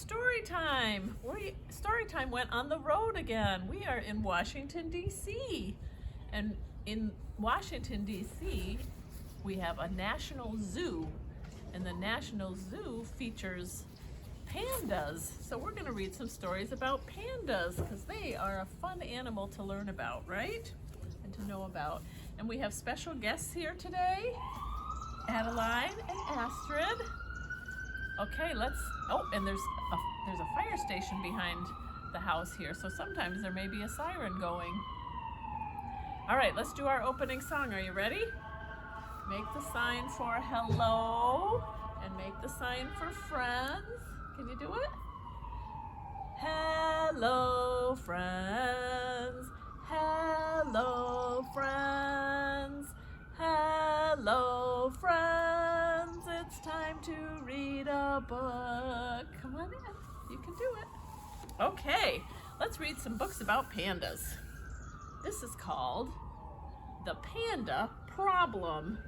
story time. Story time went on the road again. We are in Washington, D.C. And in Washington, D.C., we have a national zoo. And the National Zoo features pandas. So we're going to read some stories about pandas because they are a fun animal to learn about, right? And to know about. And we have special guests here today, Adeline and Astrid. Okay, and there's a fire station behind the house here, so sometimes there may be a siren going. All right, let's do our opening song. Are you ready? Make the sign for hello and make the sign for friends. Can you do it? Hello, friends. Hello, friends. Hello, friends. It's time to read a book. Come on in. You can do it. Okay, let's read some books about pandas. This is called The Panda Problem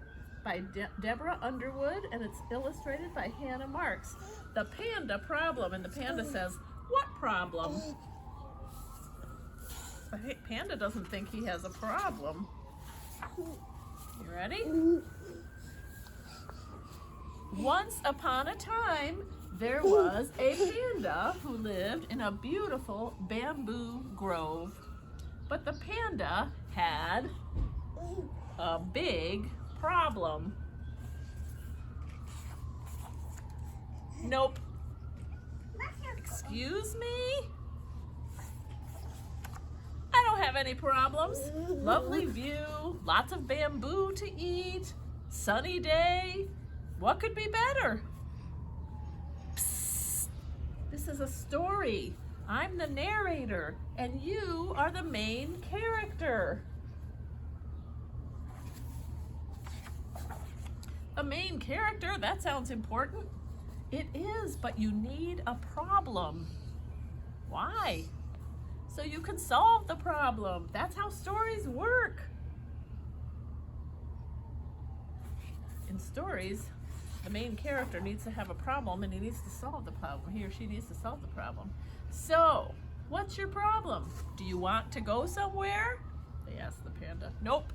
by Deborah Underwood, and it's illustrated by Hannah Marks. The Panda Problem, and the panda says, "What problem?" The panda doesn't think he has a problem. You ready? Once upon a time, there was a panda who lived in a beautiful bamboo grove. But the panda had a big problem. Nope. Excuse me? I don't have any problems. Lovely view, lots of bamboo to eat, sunny day. What could be better? Psst. This is a story. I'm the narrator, and you are the main character. The main character? That sounds important. It is, but you need a problem. Why? So you can solve the problem. That's how stories work. In stories, the main character needs to have a problem and he needs to solve the problem. He or she needs to solve the problem. So, what's your problem? Do you want to go somewhere? They asked the panda. Nope.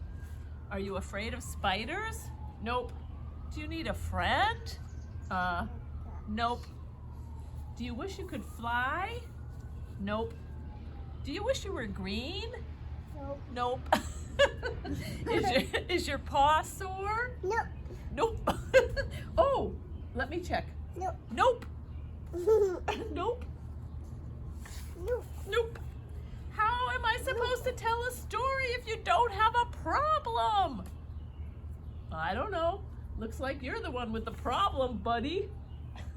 Are you afraid of spiders? Nope. Do you need a friend? Nope. Do you wish you could fly? Nope. Do you wish you were green? Nope. Nope. Is your paw sore? Nope. Nope. Oh, let me check. Nope. Nope. Nope. Nope. Nope. How am I supposed to tell a story if you don't have a problem? I don't know. Looks like you're the one with the problem, buddy.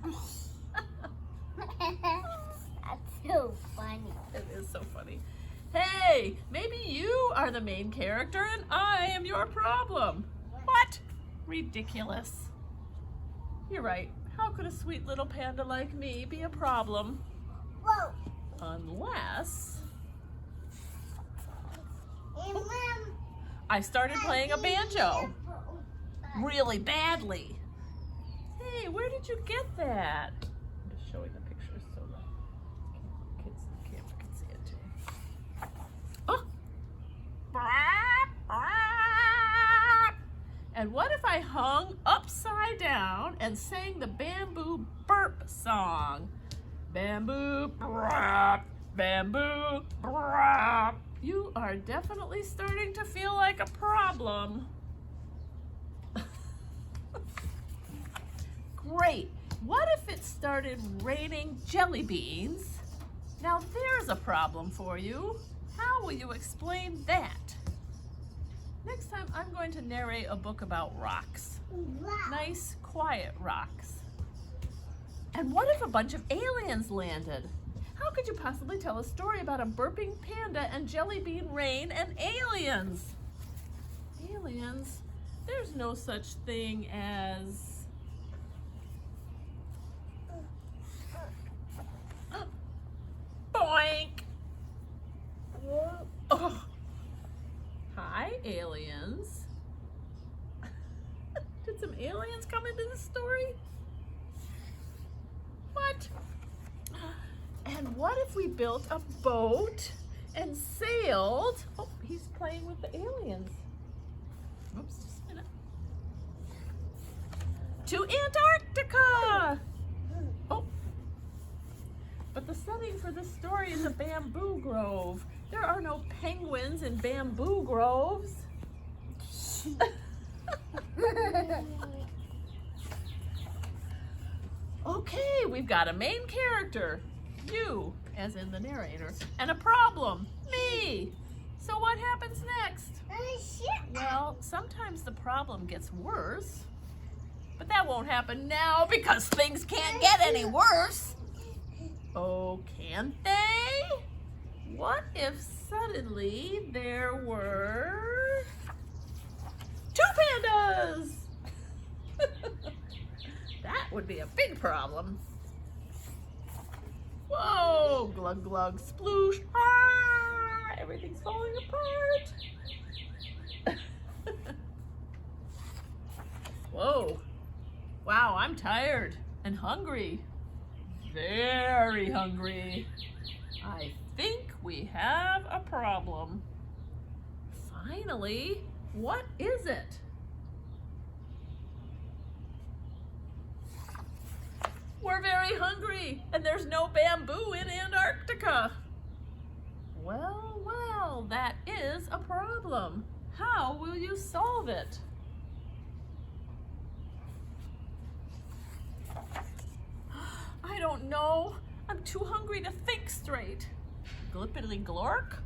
That's so funny. It is so funny. Hey, maybe you are the main character and I am your problem. What? Ridiculous. You're right. How could a sweet little panda like me be a problem? Whoa. Unless And Mom, I started playing a banjo really badly. Hey, where did you get that? I'm just showing the pictures so the camera can see it too. Oh! And what if I hung upside down and sang the bamboo burp song? Bamboo, brap, bamboo, brap. You are definitely starting to feel like a problem. Great. What if it started raining jelly beans? Now there's a problem for you. How will you explain that? Next time I'm going to narrate a book about rocks. Nice, quiet rocks. And what if a bunch of aliens landed? How could you possibly tell a story about a burping panda and jelly bean rain and aliens? Aliens? There's no such thing as... Boink! Oh. Hi, aliens. Did some aliens come into the story? What? And what if we built a boat and sailed? Oh, he's playing with the aliens. Oops, just a minute. To Antarctica! Oh, but the setting for this story is a bamboo grove. There are no penguins in bamboo groves. Okay, we've got a main character, you, as in the narrator, and a problem, me. So what happens next? Well, sometimes the problem gets worse, but that won't happen now because things can't get any worse. Oh, can't they? What if suddenly there were 2 pandas? That would be a big problem. Whoa, glug glug sploosh. Ah, everything's falling apart. Whoa. Wow, I'm tired and hungry. Very hungry. I think we have a problem. Finally, what is it? We're very hungry, and there's no bamboo in Antarctica. Well, well, that is a problem. How will you solve it? I don't know. I'm too hungry to think straight. Glippity glork?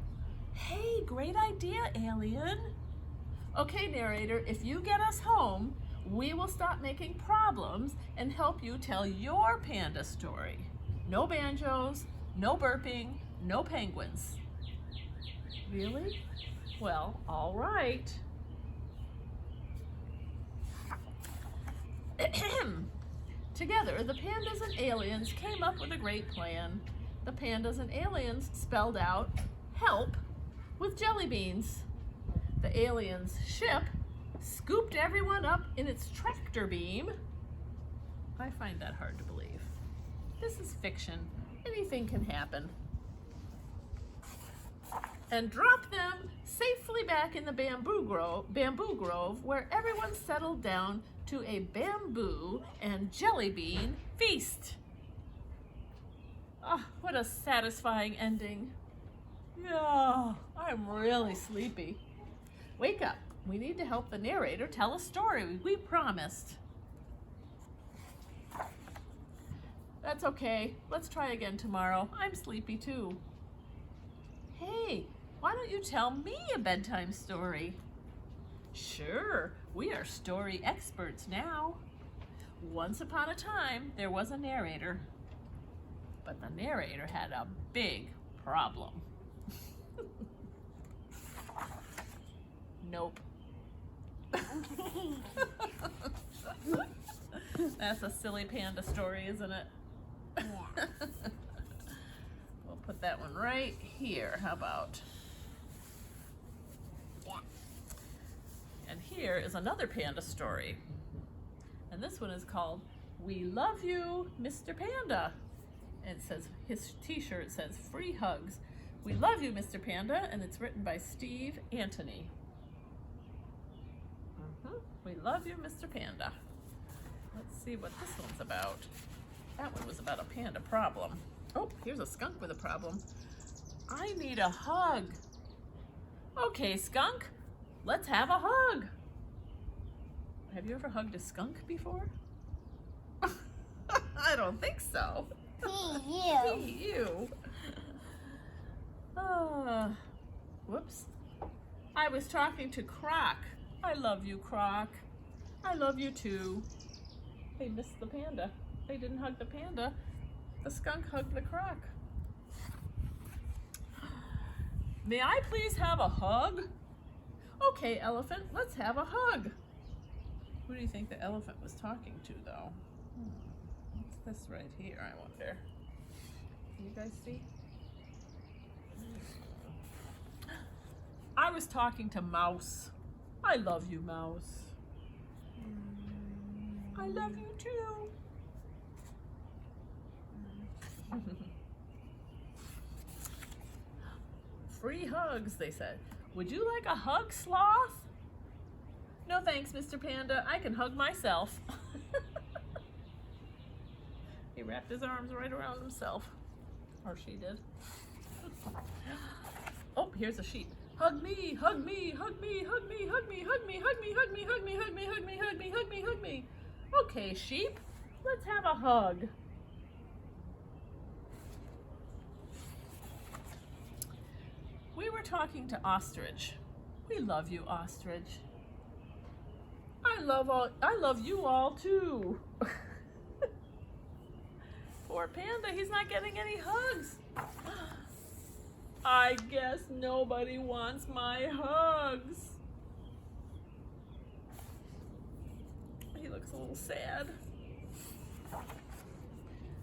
Hey, great idea, alien. Okay, narrator, if you get us home, we will stop making problems and help you tell your panda story. No banjos, no burping, no penguins. Really? Well, all right. Together, the pandas and aliens came up with a great plan. The pandas and aliens spelled out help with jelly beans. The aliens' ship scooped everyone up in its tractor beam. I find that hard to believe. This is fiction. Anything can happen. And dropped them safely back in the bamboo grove where everyone settled down to a bamboo and jelly bean feast. Oh, what a satisfying ending. Yeah, I'm really sleepy. Wake up. We need to help the narrator tell a story. We promised. That's okay. Let's try again tomorrow. I'm sleepy too. Hey, why don't you tell me a bedtime story? Sure, we are story experts now. Once upon a time, there was a narrator. But the narrator had a big problem. Nope. That's a silly panda story, isn't it? Yeah. We'll put that one right here. How about? Yeah. And here is another panda story. And this one is called We Love You Mr Panda. And it says, his t-shirt says free hugs. We love you, Mr. Panda, and it's written by Steve Antony. We love you, Mr. Panda. Let's see what this one's about. That one was about a panda problem. Oh, here's a skunk with a problem. I need a hug. Okay, skunk, let's have a hug. Have you ever hugged a skunk before? I don't think so. You. You. Whoops. I was talking to Croc. I love you, Croc. I love you too. They missed the panda. They didn't hug the panda. The skunk hugged the croc. May I please have a hug? Okay, elephant, let's have a hug. Who do you think the elephant was talking to, though? What's this right here, I wonder? Can you guys see? I was talking to Mouse. I love you, Mouse. I love you too. free hugs, they said. Would you like a hug, Sloth? No thanks, Mr. Panda. I can hug myself. He wrapped his arms right around himself. Or she did. Oh, here's a sheep. Hug me, hug me, hug me, hug me, hug me, hug me, hug me, hug me, hug me, hug me, hug me, hug me, hug me, hug me. Okay, sheep, let's have a hug. We were talking to Ostrich. We love you, Ostrich. I love you all too. Poor Panda, he's not getting any hugs. I guess nobody wants my hugs. He looks a little sad.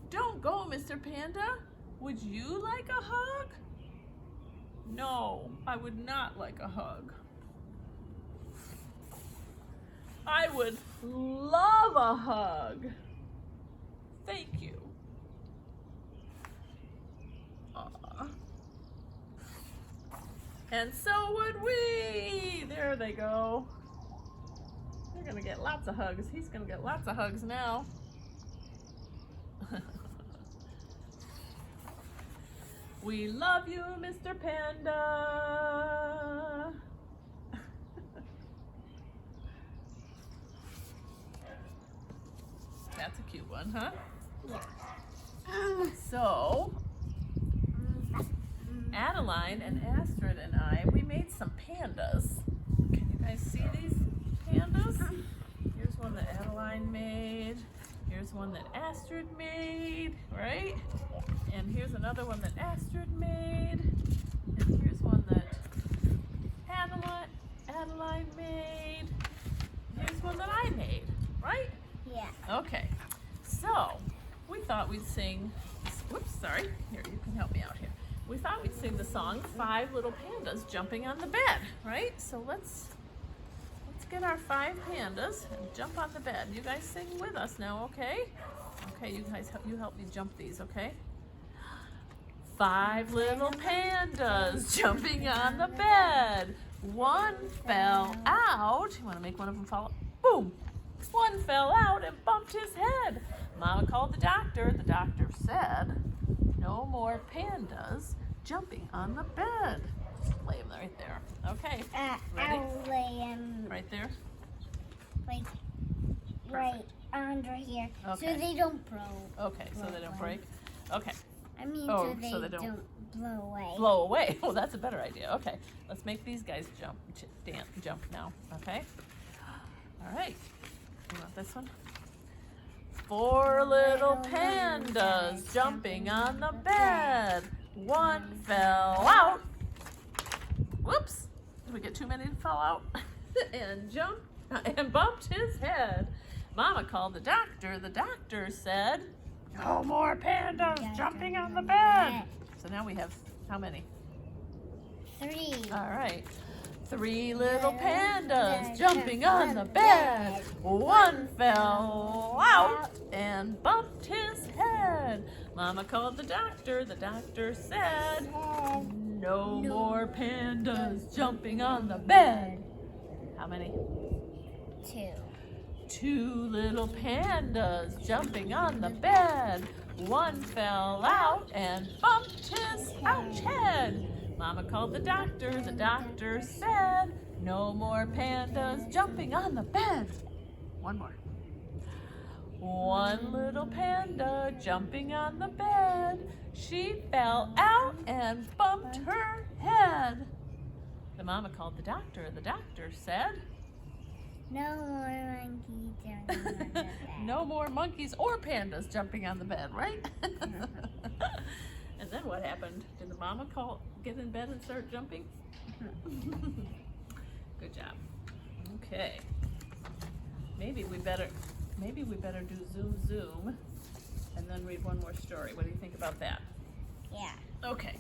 Don't go, Mr. Panda. Would you like a hug? No, I would not like a hug. I would love a hug. Thank you. Aww. And so would we. There they go. They're gonna get lots of hugs. He's gonna get lots of hugs now. We love you, Mr. Panda. That's a cute one, huh? Yeah. So, Adeline and Astrid and I, we made some pandas. Can you guys see these pandas? Here's one that Adeline made. Here's one that Astrid made, right? And here's another one that Astrid made. And here's one that Adeline made. Here's one that I made, right? Yeah. Okay, so we thought we'd sing, whoops, sorry, here, you can help me out here. We thought we'd sing the song, 5 Little Pandas Jumping on the Bed, right? So let's get our 5 pandas and jump on the bed. You guys sing with us now, okay? Okay, you guys, you help me jump these, okay? 5 little pandas jumping on the bed. One fell out. You want to make one of them fall? Boom! One fell out and bumped his head. Mama called the doctor. The doctor said, no more pandas jumping on the bed. Just lay them right there. Okay, ready? I'll lay him Right there? right under here, Okay. so they don't blow. Okay, so they don't break? Okay, I mean, Oh, so so they they don't blow away. blow away. Oh, that's a better idea. Okay, let's make these guys jump now, okay? All right, you want this one? 4 little pandas jumping on the bed. One fell out. Whoops, did we get too many that fell out? And jumped and bumped his head. Mama called the doctor. The doctor said, no more pandas jumping on the bed. So now we have how many? 3. All right. 3 little pandas jumping on the bed. One fell out and bumped his head. Mama called the doctor. The doctor said, no more pandas jumping on the bed. How many? 2. 2 little pandas jumping on the bed. One fell out and bumped his head. Mama called the doctor. The doctor said, no more pandas jumping on the bed. One more. 1 little panda jumping on the bed. She fell out and bumped her head. The mama called the doctor. The doctor said, no more monkeys jumping on the bed. no more monkeys or pandas jumping on the bed, right? And then what happened? Did the mama get in bed and start jumping? Good job. Okay. Maybe we better do zoom zoom and then read one more story. What do you think about that? Yeah. Okay.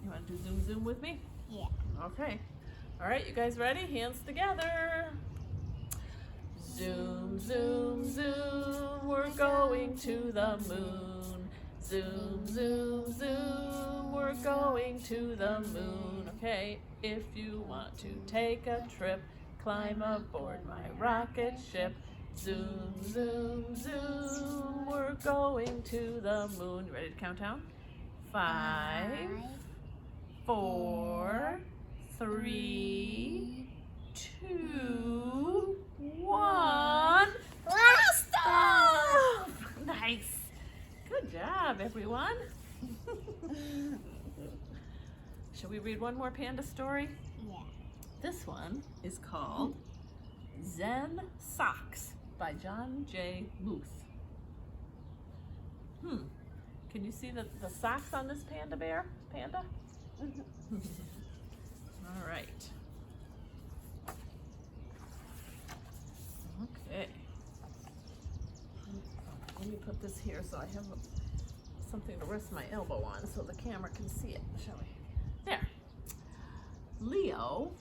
You want to do zoom zoom with me? Yeah. Okay. All right, you guys ready? Hands together. Zoom, zoom, zoom, we're going to the moon. Zoom, zoom, zoom, we're we're going to the moon. Okay, if you want to take a trip, climb aboard my rocket ship. Zoom, zoom, zoom, we're going to the moon. You ready to count down? 5, 4, 3, 2, 1. Blast off! Nice. Good job, everyone. Shall we read one more panda story? Yeah. This one is called Zen Socks by John J. Muth. Can you see the socks on this panda bear? Panda? All right. Okay. Let me put this here so I have something to rest my elbow on so the camera can see it, shall we? There. Leo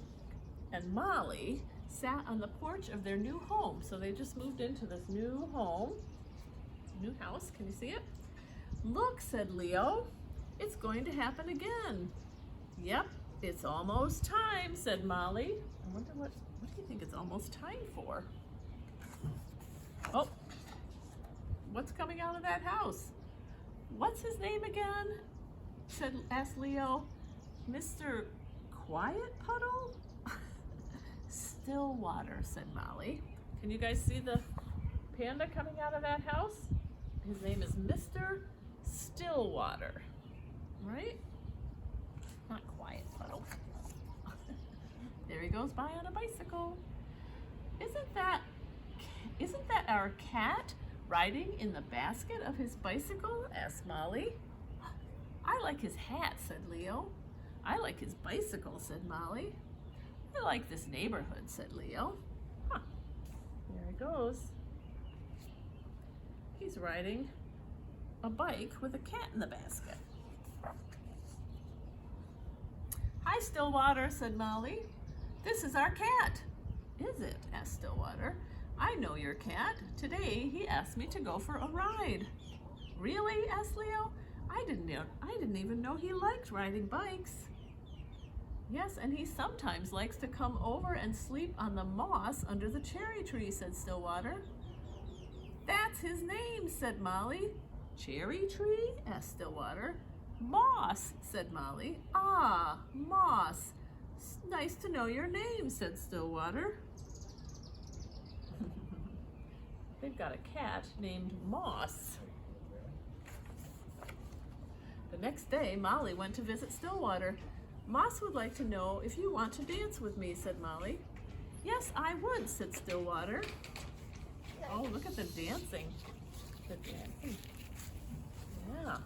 and Molly sat on the porch of their new home. So they just moved into this new home, new house. Can you see it? Look, said Leo, it's going to happen again. Yep, it's almost time, said Molly. I wonder what do you think it's almost time for? Oh, what's coming out of that house? What's his name again? Asked Leo. Mr. Quiet Puddle? Stillwater, said Molly. Can you guys see the panda coming out of that house? His name is Mr. Stillwater, right? Not Quiet Puddle. There he goes by on a bicycle. Isn't that our cat riding in the basket of his bicycle? Asked Molly. I like his hat, said Leo. I like his bicycle, said Molly. I like this neighborhood, said Leo. Huh. There he goes. He's riding a bike with a cat in the basket. Hi, Stillwater, said Molly. This is our cat. Is it? Asked Stillwater. I know your cat. Today he asked me to go for a ride. Really? Asked Leo. I didn't even know he liked riding bikes. Yes, and he sometimes likes to come over and sleep on the moss under the cherry tree, said Stillwater. That's his name, said Molly. Cherry tree? Asked Stillwater. Moss, said Molly. Ah, Moss. Nice to know your name, said Stillwater. They've got a cat named Moss. The next day, Molly went to visit Stillwater. Moss would like to know if you want to dance with me, said Molly. Yes, I would, said Stillwater. Oh, look at the dancing. The dancing. Yeah.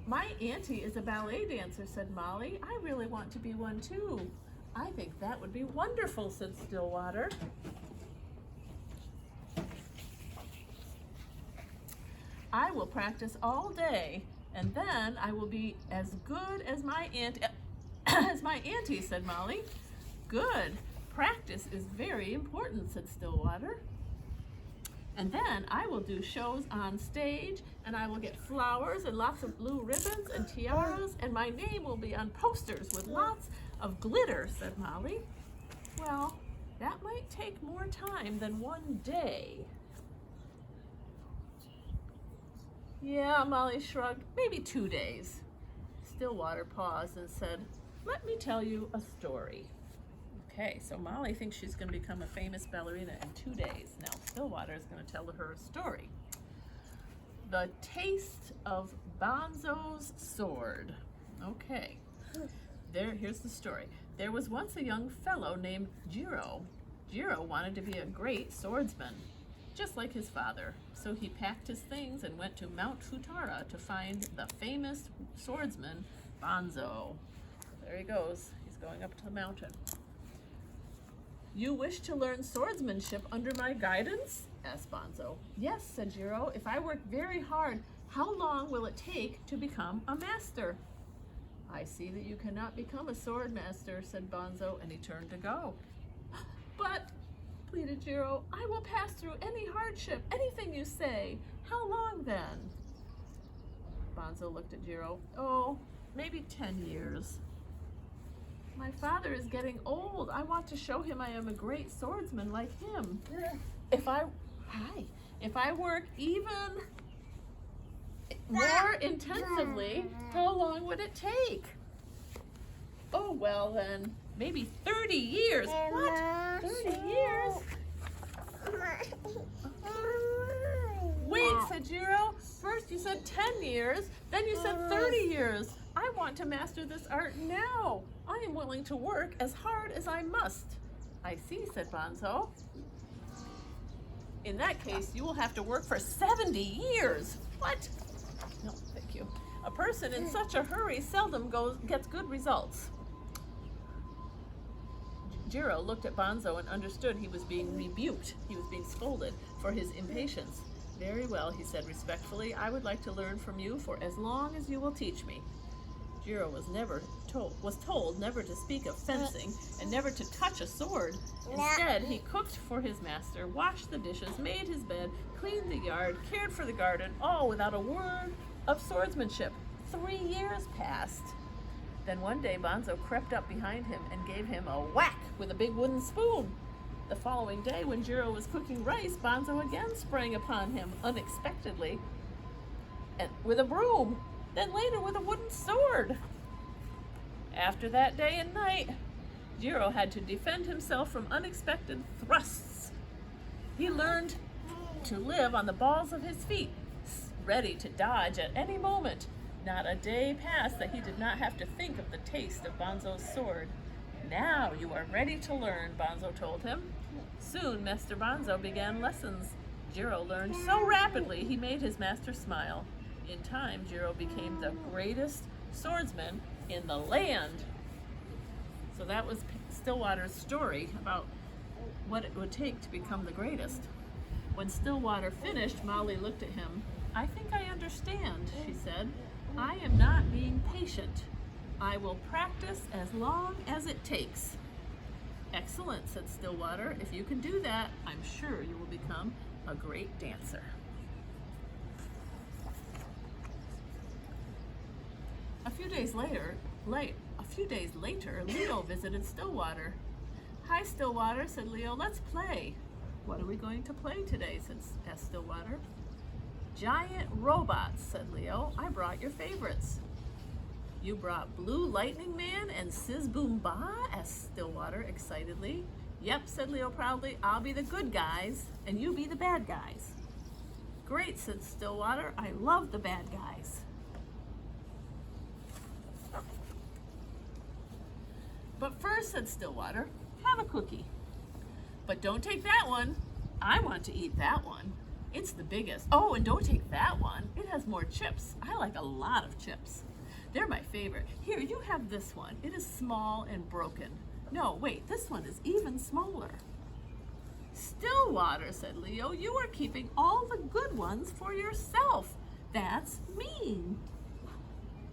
My auntie is a ballet dancer, said Molly. I really want to be one too. I think that would be wonderful, said Stillwater. I will practice all day, and then I will be as good as my auntie, said Molly. Good. Practice is very important, said Stillwater. And then I will do shows on stage, and I will get flowers and lots of blue ribbons and tiaras, and my name will be on posters with lots of glitter, said Molly. Well, that might take more time than one day. Yeah, Molly shrugged. Maybe 2 days. Stillwater paused and said, let me tell you a story. Okay, so Molly thinks she's going to become a famous ballerina in 2 days. Now, Stillwater is going to tell her a story. The Taste of Bonzo's Sword. Okay, here's the story. There was once a young fellow named Jiro. Jiro wanted to be a great swordsman, just like his father. So he packed his things and went to Mount Futara to find the famous swordsman, Bonzo. There he goes. He's going up to the mountain. You wish to learn swordsmanship under my guidance? Asked Bonzo. Yes, said Jiro. If I work very hard, how long will it take to become a master? I see that you cannot become a sword master, said Bonzo, and he turned to go. But, pleaded Jiro, I will pass through any hardship, anything you say. How long then? Bonzo looked at Jiro. Oh, maybe 10 years. My father is getting old. I want to show him I am a great swordsman like him. If I work even more intensively, how long would it take? Oh, well then, maybe 30 years. What? 30 years? Wait, said Jiro. First you said 10 years, then you said 30 years. I want to master this art now. I am willing to work as hard as I must. I see, said Bonzo. In that case, you will have to work for 70 years. What? No, thank you. A person in such a hurry seldom gets good results. Jiro looked at Bonzo and understood he was being rebuked. He was being scolded for his impatience. Very well, he said respectfully. I would like to learn from you for as long as you will teach me. Jiro was told never to speak of fencing and never to touch a sword. Instead, he cooked for his master, washed the dishes, made his bed, cleaned the yard, cared for the garden, all without a word of swordsmanship. 3 years passed. Then one day Bonzo crept up behind him and gave him a whack with a big wooden spoon. The following day, when Jiro was cooking rice, Bonzo again sprang upon him unexpectedly and with a broom, then later with a wooden sword. After that day and night, Jiro had to defend himself from unexpected thrusts. He learned to live on the balls of his feet, ready to dodge at any moment. Not a day passed that he did not have to think of the taste of Bonzo's sword. Now you are ready to learn, Bonzo told him. Soon Master Bonzo began lessons. Jiro learned so rapidly he made his master smile. In time, Jiro became the greatest swordsman in the land. So that was Stillwater's story about what it would take to become the greatest. When Stillwater finished, Molly looked at him. I think I understand, she said. I am not being patient. I will practice as long as it takes. Excellent, said Stillwater. If you can do that, I'm sure you will become a great dancer. A few days later, Leo visited Stillwater. Hi, Stillwater, said Leo. Let's play. What are we going to play today? Asked Stillwater. Giant robots, said Leo. I brought your favorites. You brought Blue Lightning Man and Sizz Boom Ba? Asked Stillwater excitedly. Yep, said Leo proudly. I'll be the good guys, and you be the bad guys. Great, said Stillwater. I love the bad guys. But first, said Stillwater, have a cookie. But don't take that one. I want to eat that one. It's the biggest. Oh, and don't take that one. It has more chips. I like a lot of chips. They're my favorite. Here, you have this one. It is small and broken. No, wait, this one is even smaller. Stillwater, said Leo, you are keeping all the good ones for yourself. That's mean.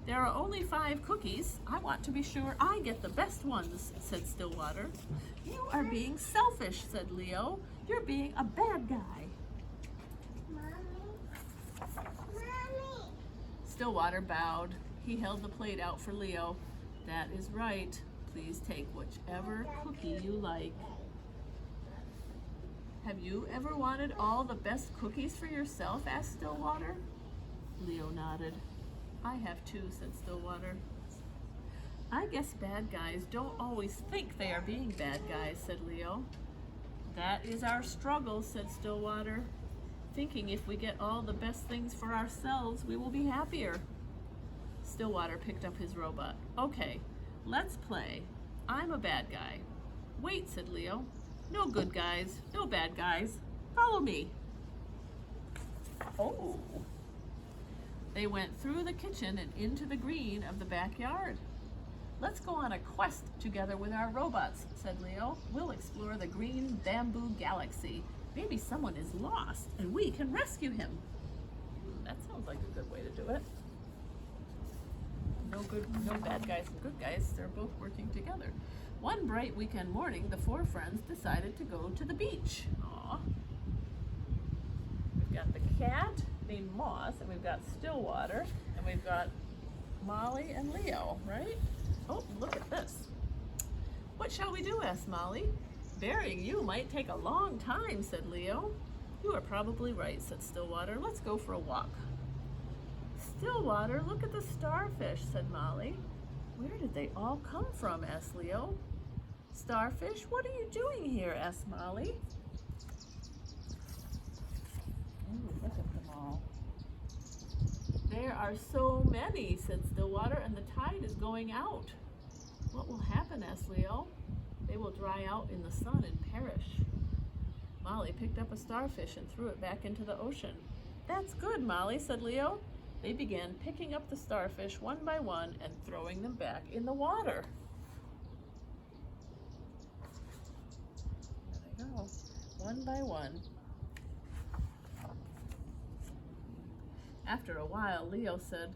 There are only 5 cookies. I want to be sure I get the best ones, said Stillwater. You are being selfish, said Leo. You're being a bad guy. Mommy. Stillwater bowed. He held the plate out for Leo. That is right. Please take whichever cookie you like. Have you ever wanted all the best cookies for yourself? Asked Stillwater. Leo nodded. I have too, said Stillwater. I guess bad guys don't always think they are being bad guys, said Leo. That is our struggle, said Stillwater. Thinking if we get all the best things for ourselves, we will be happier. Stillwater picked up his robot. Okay, let's play. I'm a bad guy. Wait, said Leo. No good guys, no bad guys. Follow me. Oh. They went through the kitchen and into the green of the backyard. Let's go on a quest together with our robots, said Leo. We'll explore the green bamboo galaxy. Maybe someone is lost and we can rescue him. That sounds like a good way to do it. No bad guys and good guys. They're both working together. One bright weekend morning, the 4 friends decided to go to the beach. Aw. We've got the cat named Moss, and we've got Stillwater, and And we've got Molly and Leo, right? Oh, look at this. What shall we do? Asked Molly. Burying you might take a long time, said Leo. You are probably right, said Stillwater. Let's go for a walk. Stillwater, look at the starfish, said Molly. Where did they all come from? Asked Leo. Starfish, what are you doing here? Asked Molly. Ooh, look at them all. There are so many, said Stillwater, and the tide is going out. What will happen? Asked Leo. They will dry out in the sun and perish. Molly picked up a starfish and threw it back into the ocean. That's good, Molly, said Leo. They began picking up the starfish one by one and throwing them back in the water. There they go, one by one. After a while, Leo said,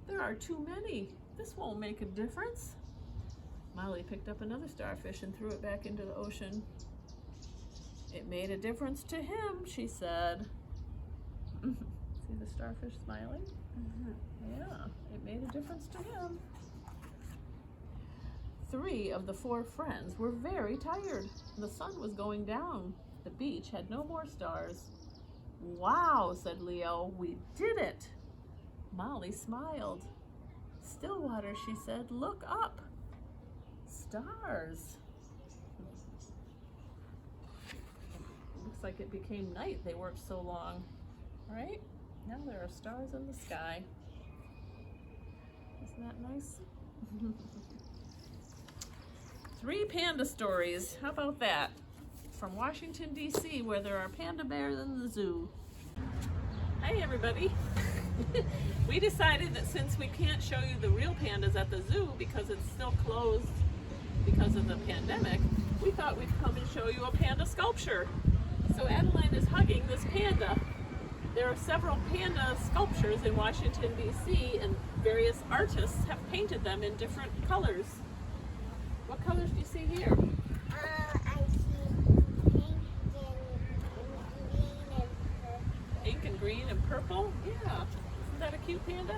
there are too many. This won't make a difference. Molly picked up another starfish and threw it back into the ocean. It made a difference to him, she said. See the starfish smiling? Yeah, it made a difference to him. 3 of the 4 friends were very tired. The sun was going down. The beach had no more stars. Wow, said Leo, we did it. Molly smiled. Stillwater, she said, look up. Stars. Looks like it became night. They worked so long, right? Now there are stars in the sky. Isn't that nice? 3 panda stories. How about that? From Washington, D.C., where there are panda bears in the zoo. Hey, everybody. We decided that since we can't show you the real pandas at the zoo because it's still closed because of the pandemic, we thought we'd come and show you a panda sculpture. So Adeline is hugging this panda. There are several panda sculptures in Washington, D.C., and various artists have painted them in different colors. What colors do you see here? I see Pink and green and purple. Yeah, isn't that a cute panda?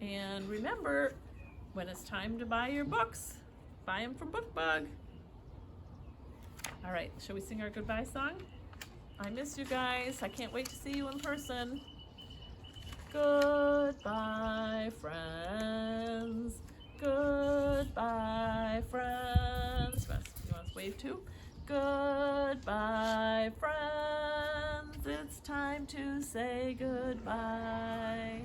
And remember, when it's time to buy your books, buy them from BookBug. All right, shall we sing our goodbye song? I miss you guys. I can't wait to see you in person. Goodbye, friends. Goodbye, friends. You want to wave too? Goodbye, friends. It's time to say goodbye.